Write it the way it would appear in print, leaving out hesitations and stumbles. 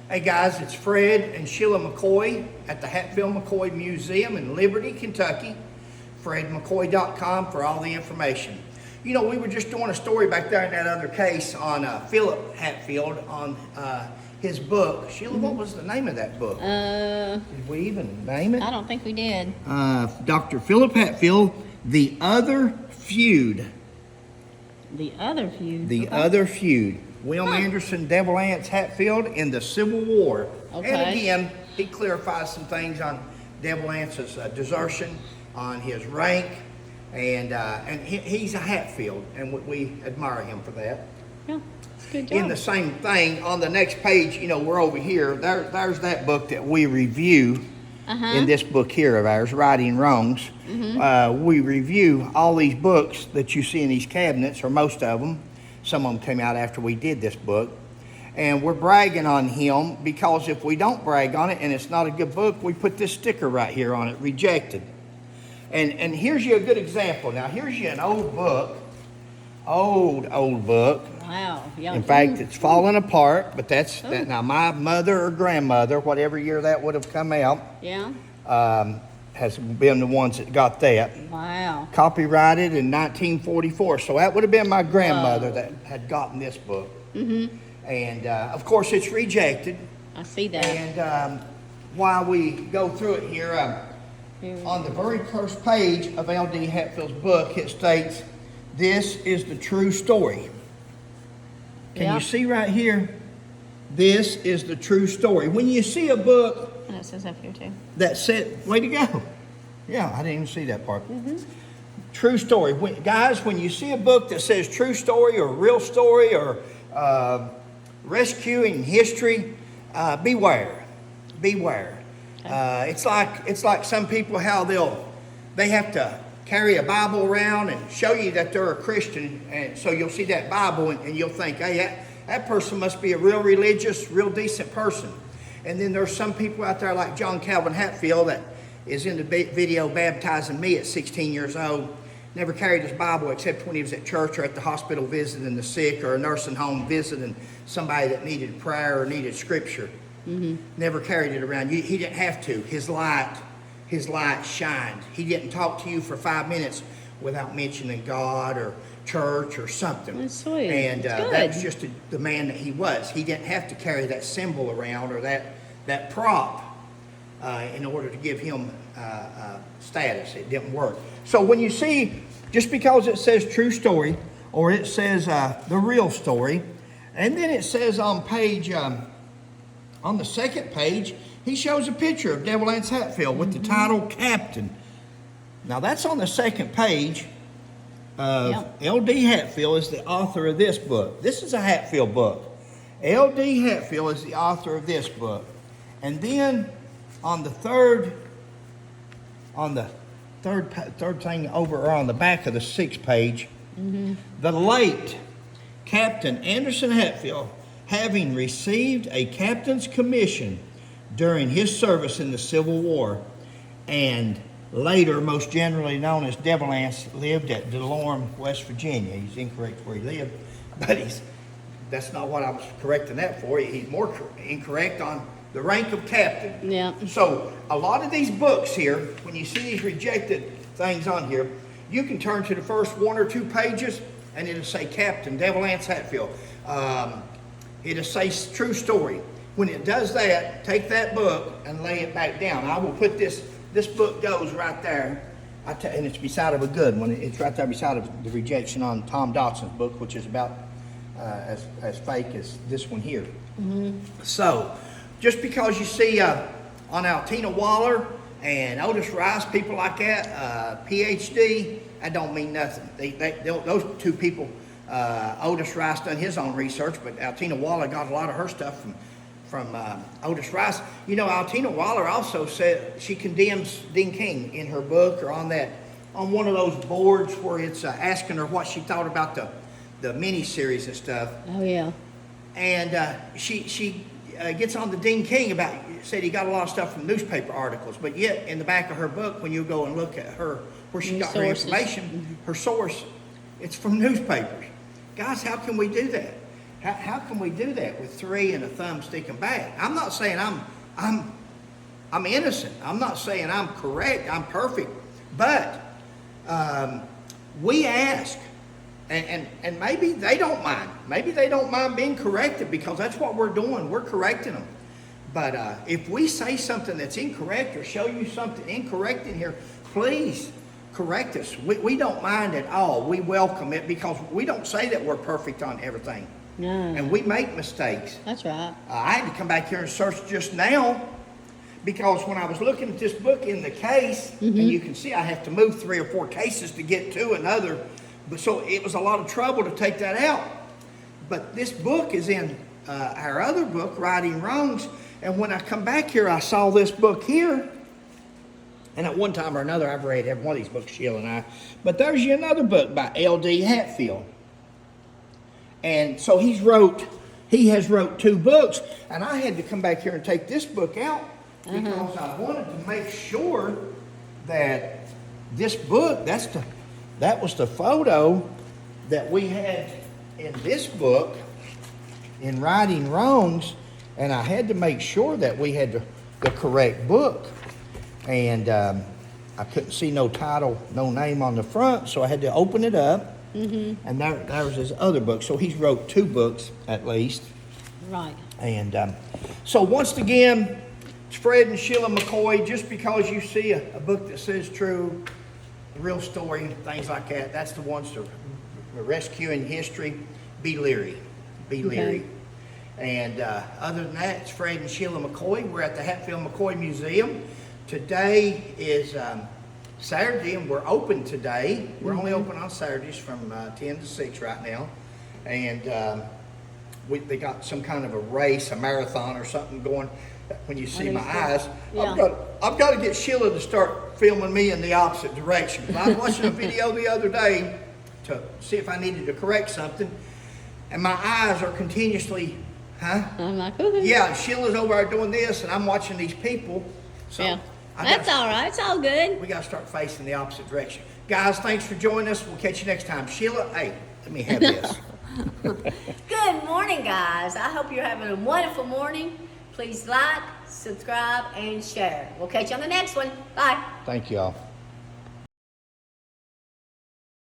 Hey guys, it's Fred and Sheila McCoy at the Hatfield-McCoy Museum in Liberty, Kentucky. FredMcCoy.com for all the information. You know, we were just doing a story back there in that other case on Phillip Hatfield on his book. Sheila, what was the name of that book? Did we even name it? I don't think we did. Dr. Phillip Hatfield, The Other Feud. The Other Feud? The Other Feud. William Anderson Devil Anse Hatfield in the Civil War. Okay. And again, he clarifies some things on Devil Anse's desertion, on his rank, and he's a Hatfield, and we admire him for that. Yeah, good job. In the same thing, on the next page, you know, we're over here. There's that book that we review in this book here of ours, Righting Wrongs. We review all these books that you see in these cabinets, or most of them. Some of them came out after we did this book. And we're bragging on him because if we don't brag on it and it's not a good book, we put this sticker right here on it, rejected. And here's you a good example. Now, here's you an old book, old book. Wow. Yeah. In fact, it's falling apart, but that's that. Now, my mother or grandmother, whatever year that would have come out, has been the ones that got that. Wow. Copyrighted in 1944. So that would have been my grandmother that had gotten this book. And, of course, it's rejected. I see that. And while we go through it here, on the very first page of L.D. Hatfield's book, it states, "This is the true story." Can you see right here? This is the true story. When you see a book... And it says up here too. That said, way to go. Yeah, I didn't even see that part. True story. Guys, when you see a book that says true story or real story or rescuing history, beware. Beware. It's like some people how they have to carry a Bible around and show you that they're a Christian, and so you'll see that Bible and you'll think, hey, that person must be a real religious, real decent person. And then there's some people out there like John Calvin Hatfield that is in the video baptizing me at 16 years old. Never carried his Bible except when he was at church or at the hospital visiting the sick, or a nursing home visiting somebody that needed prayer or needed scripture. Never carried it around. He didn't have to. His light shined. He didn't talk to you for 5 minutes without mentioning God or church or something. That's sweet. And that's just the man that he was. He didn't have to carry that symbol around or that prop in order to give him status. It didn't work. So when you see, just because it says true story, or it says the real story, and then it says on page, on the second page, he shows a picture of Devil Anse Hatfield with the title Captain. Now that's on the second page. L.D. Hatfield is the author of this book. This is a Hatfield book. L.D. Hatfield is the author of this book. And then on the third thing over, or on the back of the sixth page, the late Captain Anderson Hatfield, having received a captain's commission during his service in the Civil War, and later, most generally known as Devil Anse, lived at DeLorme, West Virginia. He's incorrect where he lived, but that's not what I was correcting that for. He's more incorrect on the rank of captain. Yeah. So a lot of these books here, when you see these rejected things on here, you can turn to the first 1 or 2 pages, and it'll say Captain Devil Anse Hatfield. It'll say true story. When it does that, take that book and lay it back down. I will put this book goes right there, and it's beside of a good one. It's right there beside of the rejection on Tom Dotson's book, which is about as fake as this one here. So, just because you see on Altina Waller and Otis Rice, people like that, PhD, that don't mean nothing. Those two people, Otis Rice done his own research, but Altina Waller got a lot of her stuff from Otis Rice. You know, Altina Waller also said she condemns Dean King in her book, or on one of those boards where it's asking her what she thought about the mini-series and stuff. Oh, yeah. And she gets on the Dean King said he got a lot of stuff from newspaper articles, but yet in the back of her book, when you go and look at her, where she got her information, her source, it's from newspapers. Guys, how can we do that? How can we do that with 3 and a thumb sticking back? I'm not saying I'm innocent. I'm not saying I'm correct. I'm perfect. But we ask, and maybe they don't mind. Maybe they don't mind being corrected because that's what we're doing. We're correcting them. But if we say something that's incorrect or show you something incorrect in here, please correct us. We don't mind at all. We welcome it because we don't say that we're perfect on everything. No. And we make mistakes. That's right. I had to come back here and search just now because when I was looking at this book in the case, and you can see I have to move 3 or 4 cases to get to another. But so it was a lot of trouble to take that out. But this book is in our other book, Righting Wrongs. And when I come back here, I saw this book here. And at one time or another, I've read every one of these books, Sheila and I. But there's you another book by Feud-L.D.Hatfield. And so he has wrote 2 books. And I had to come back here and take this book out because I wanted to make sure that this book, that was the photo that we had in this book in Righting Wrongs. And I had to make sure that we had the correct book. And I couldn't see no title, no name on the front, so I had to open it up. And there was his other book. So he's wrote 2 books at least. Right. And so once again, it's Fred and Sheila McCoy. Just because you see a book that says true, real story, things like that, that's the ones to rescue in history. Be leery. Be leery. Okay. And other than that, it's Fred and Sheila McCoy. We're at the Hatfield McCoy Museum. Today is Saturday, and we're open today. We're only open on Saturdays from 10 to 6 right now. And they got some kind of a race, a marathon or something going. When you see my eyes, Yeah. I've got to get Sheila to start filming me in the opposite direction. I was watching a video the other day to see if I needed to correct something, and my eyes are continuously, I'm like, ooh. Yeah, Sheila's over there doing this, and I'm watching these people. So Yeah. I That's gotta- all right. It's all good. We got to start facing the opposite direction. Guys, thanks for joining us. We'll catch you next time. Sheila, hey, let me have this. Good morning, guys. I hope you're having a wonderful morning. Please like, subscribe, and share. We'll catch you on the next one. Bye. Thank you all.